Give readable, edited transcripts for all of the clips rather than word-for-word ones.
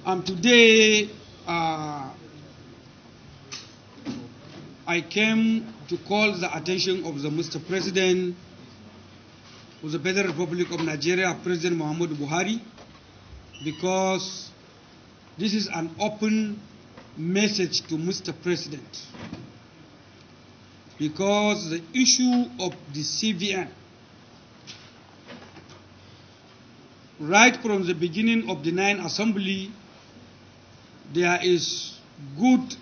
Today, I came to call the attention of the Mr. President of the Federal Republic of Nigeria, President Muhammadu Buhari, because this is an open message to Mr. President. Because the issue of the CBN, right from the beginning of the 9th Assembly, there is good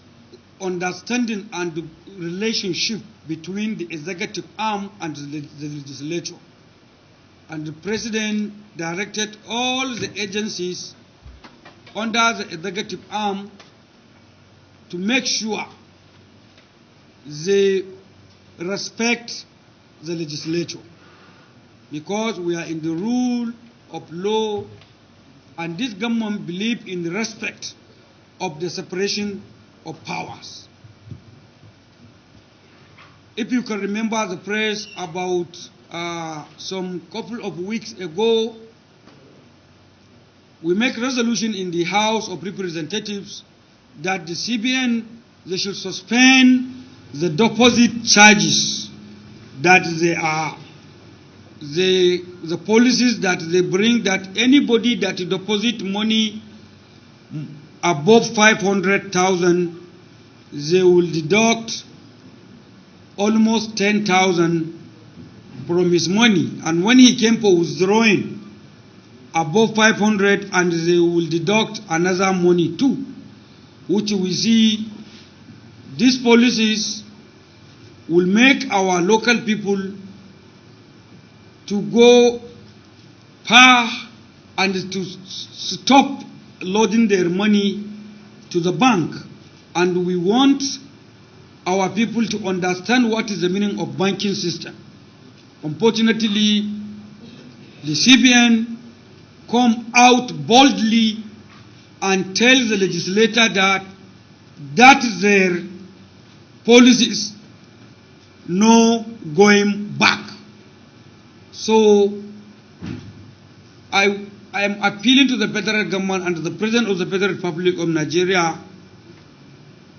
understanding and relationship between the executive arm and the legislature. And the President directed all the agencies under the executive arm to make sure they respect the legislature, because we are in the rule of law, and this government believes in the respect of the separation of powers. If you can remember the press about some couple of weeks ago, we make resolution in the House of Representatives that the CBN, they should suspend the deposit charges, that the policies that they bring, that anybody that deposit money above 500,000, they will deduct almost 10,000 from his money. And when he came for withdrawing above 500, and they will deduct another money too, which we see these policies will make our local people to go far and to stop loading their money to the bank. And we want our people to understand what is the meaning of banking system. Unfortunately, the CBN come out boldly and tell the legislator that that is their policies, no going back. So I am appealing to the federal government and to the President of the Federal Republic of Nigeria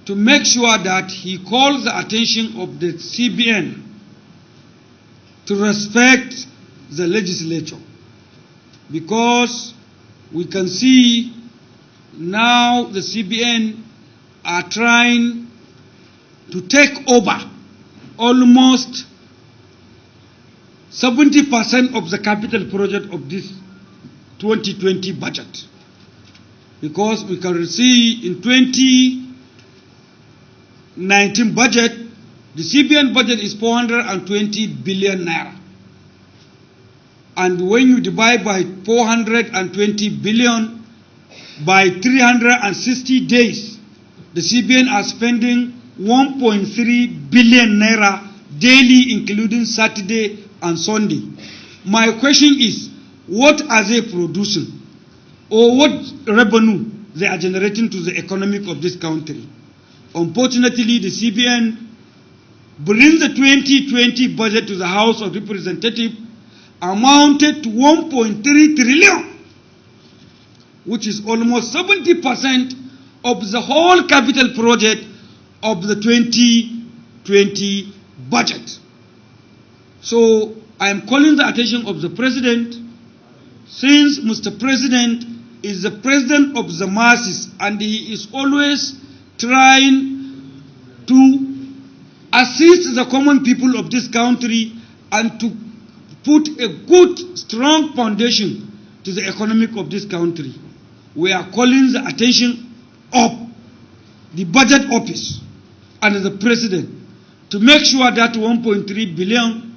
to make sure that he calls the attention of the CBN to respect the legislature, because we can see now the CBN are trying to take over almost 70% of the capital project of this 2020 budget. Because we can see in 2019 budget, the CBN budget is 420 billion naira. And when you divide by 420 billion by 360 days, the CBN are spending 1.3 billion naira daily, including Saturday and Sunday. My question is, what are they producing? Or what revenue they are generating to the economy of this country? Unfortunately, the CBN brings the 2020 budget to the House of Representatives amounted to 1.3 trillion, which is almost 70% of the whole capital project of the 2020 budget. So I am calling the attention of the President, since Mr. President is the President of the masses and he is always trying to assist the common people of this country and to put a good, strong foundation to the economy of this country. We are calling the attention of the budget office and the President to make sure that 1.3 billion,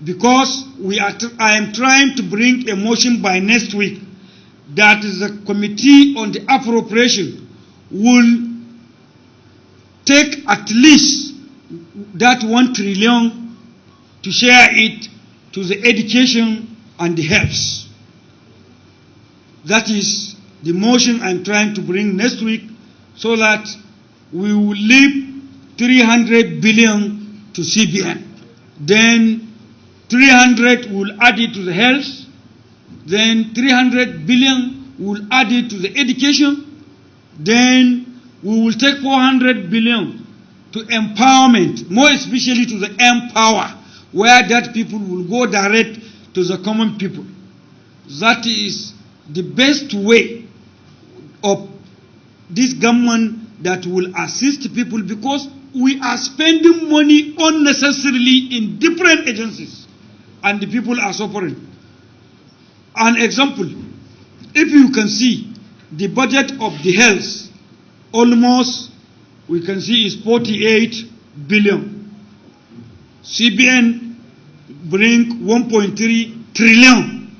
because I am trying to bring a motion by next week that the Committee on the Appropriation will take at least that 1 trillion to share it to the education and the health. That is the motion I'm trying to bring next week, so that we will leave 300 billion to CBN. Then 300 will add it to the health. Then 300 billion we will add it to the education. Then we will take 400 billion to empowerment, more especially to the empower, where that people will go direct to the common people. That is the best way of this government that will assist people, because we are spending money unnecessarily in different agencies and the people are suffering. An example, if you can see the budget of the health, almost we can see is 48 billion. CBN bring 1.3 trillion.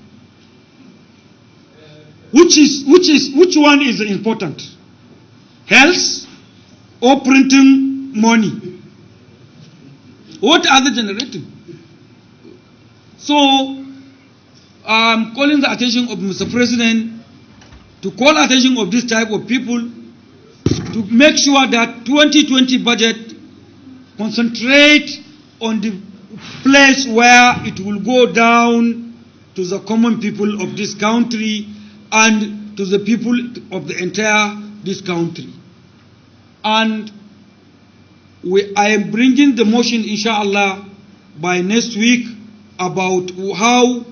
Which one is important? Health or printing money? What are they generating? So I'm calling the attention of Mr. President to call attention of this type of people to make sure that 2020 budget concentrate on the place where it will go down to the common people of this country and to the people of the entire this country. And I am bringing the motion, inshallah, by next week about how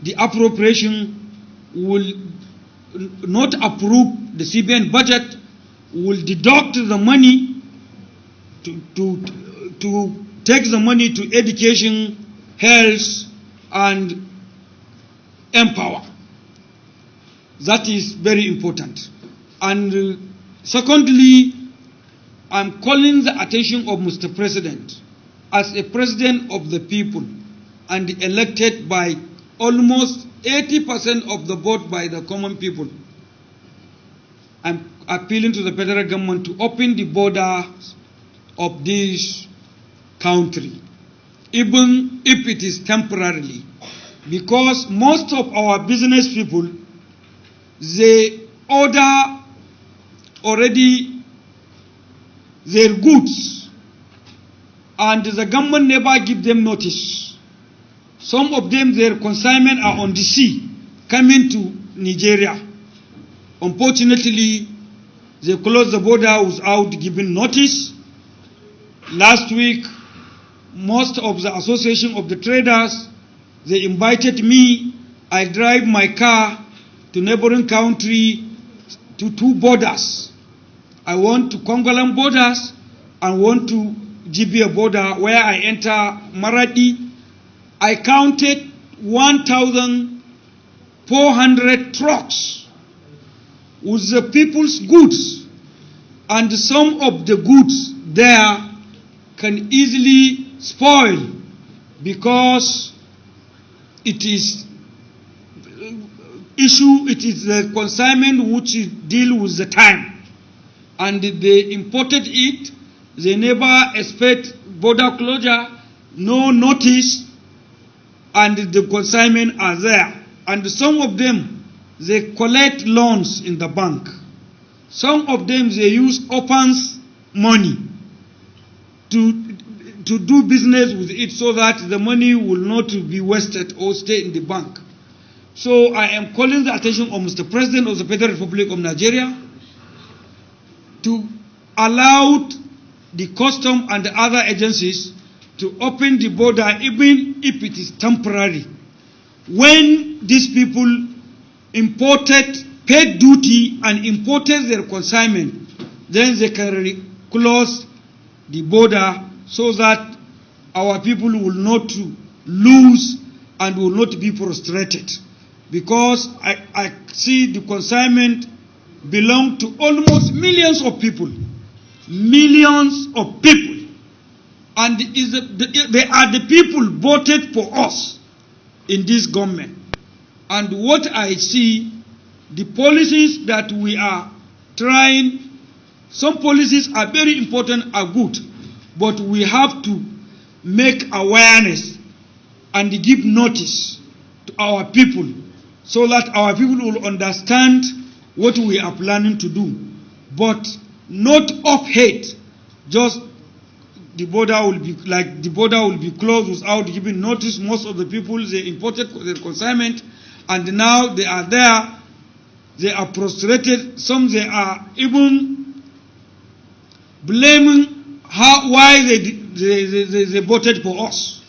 the appropriation will not approve the CBN budget, will deduct the money to take the money to education, health, and empower. That is very important. And secondly, I'm calling the attention of Mr. President as a president of the people and elected by almost 80% of the vote by the common people. I'm appealing to the federal government to open the borders of this country, even if it is temporarily, because most of our business people, they order already their goods and the government never give them notice. Some of them, their consignment are on the sea coming to Nigeria. Unfortunately, they closed the border without giving notice. Last week, most of the association of the traders, they invited me. I drive my car to neighboring country to two borders. I went to Congolan borders and went to Libya border where I enter Maradi. I counted 1,400 trucks with the people's goods, and some of the goods there can easily spoil because it is the consignment which deal with the time, and they imported it. They never expect border closure, no notice, and the consignment are there. And some of them, they collect loans in the bank. Some of them, they use orphans' money to do business with it so that the money will not be wasted or stay in the bank. So I am calling the attention of Mr. President of the Federal Republic of Nigeria to allow the custom and the other agencies to open the border even if it is temporary. When these people paid duty and imported their consignment, then they can close the border so that our people will not lose and will not be frustrated. Because I see the consignment belong to almost millions of people. Millions of people. And they are the people voted for us in this government. And what I see, the policies that we are trying, some policies are very important, are good, but we have to make awareness and give notice to our people so that our people will understand what we are planning to do. But not of hate, just the border will be closed without giving notice. Most of the people, they imported their consignment and now they are there they are frustrated. Some they are even blaming why they voted for us.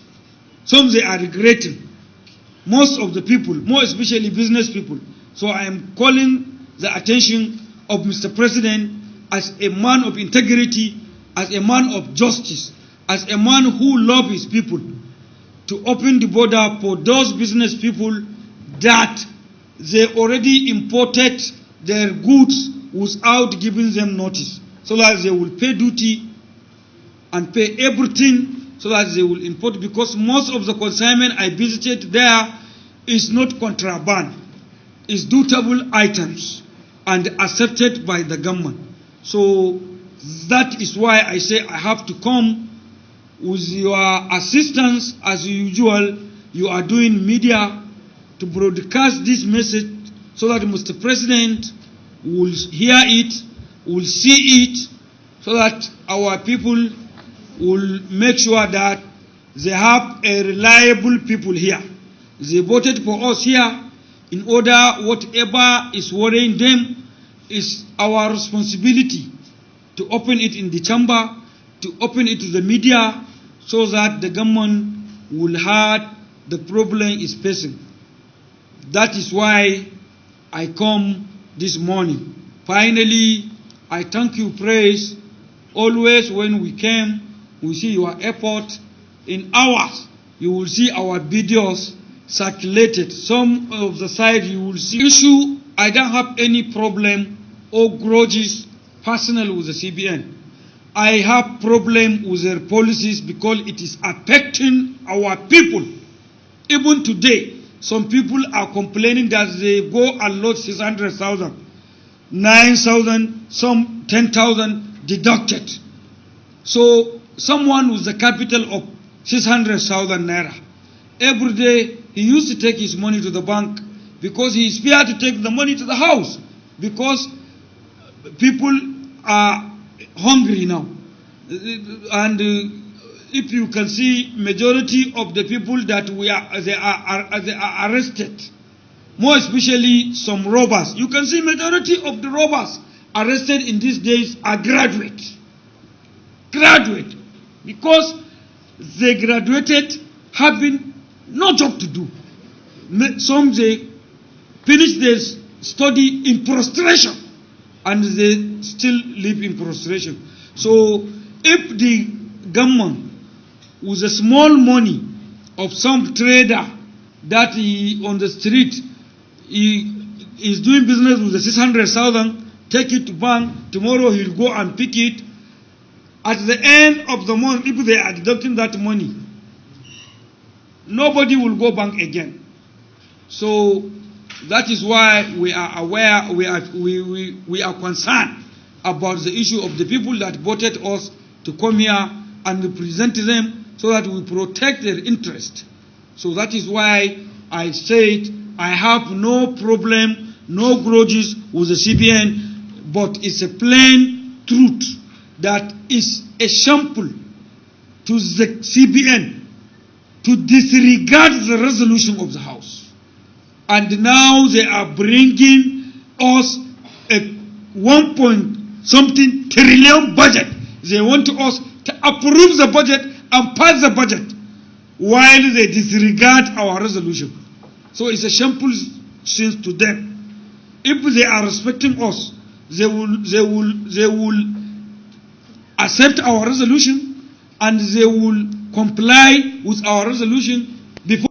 Some they are regretting. Most of the people, more especially business people. So I am calling the attention of Mr. President as a man of integrity, as a man of justice, as a man who loves his people, to open the border for those business people that they already imported their goods without giving them notice, so that they will pay duty and pay everything, so that they will import, because most of the consignment I visited there is not contraband, it's dutable items and accepted by the government. So that is why I say I have to come with your assistance. As usual, you are doing media to broadcast this message so that Mr. President will hear it, will see it, so that our people will make sure that they have a reliable people here. They voted for us here in order whatever is worrying them is our responsibility to open it in the chamber, to open it to the media, so that the government will have the problem is facing. That is why I come this morning. Finally, I thank you, praise. Always when we came, we see your effort. In hours, you will see our videos circulated. Some of the side you will see issue. I don't have any problem or grudges personal with the CBN. I have problem with their policies because it is affecting our people. Even today, some people are complaining that they go and load 600,000, 9,000, some 10,000 deducted. So someone with the capital of 600,000 naira, every day he used to take his money to the bank because he is feared to take the money to the house because people are hungry now. And if you can see, majority of the people that they are arrested, more especially some robbers. You can see majority of the robbers arrested in these days are graduate, because they graduated having no job to do. Some they finish their study in prostration, and they still live in prostration. So if the government, with a small money of some trader that he on the street, he is doing business with the 600,000, take it to bank, tomorrow he'll go and pick it. At the end of the month, if they are deducting that money, nobody will go bank again. So that is why we are aware, we are concerned about the issue of the people that voted us to come here and represent them, so that we protect their interest. So that is why I said I have no problem, no grudges with the CBN, but it's a plain truth that is a shameful to the CBN to disregard the resolution of the House. And now they are bringing us a 1.something trillion budget. They want us to approve the budget and pass the budget while they disregard our resolution. So it's a shameful sin to them. If they are respecting us, they will accept our resolution and they will comply with our resolution before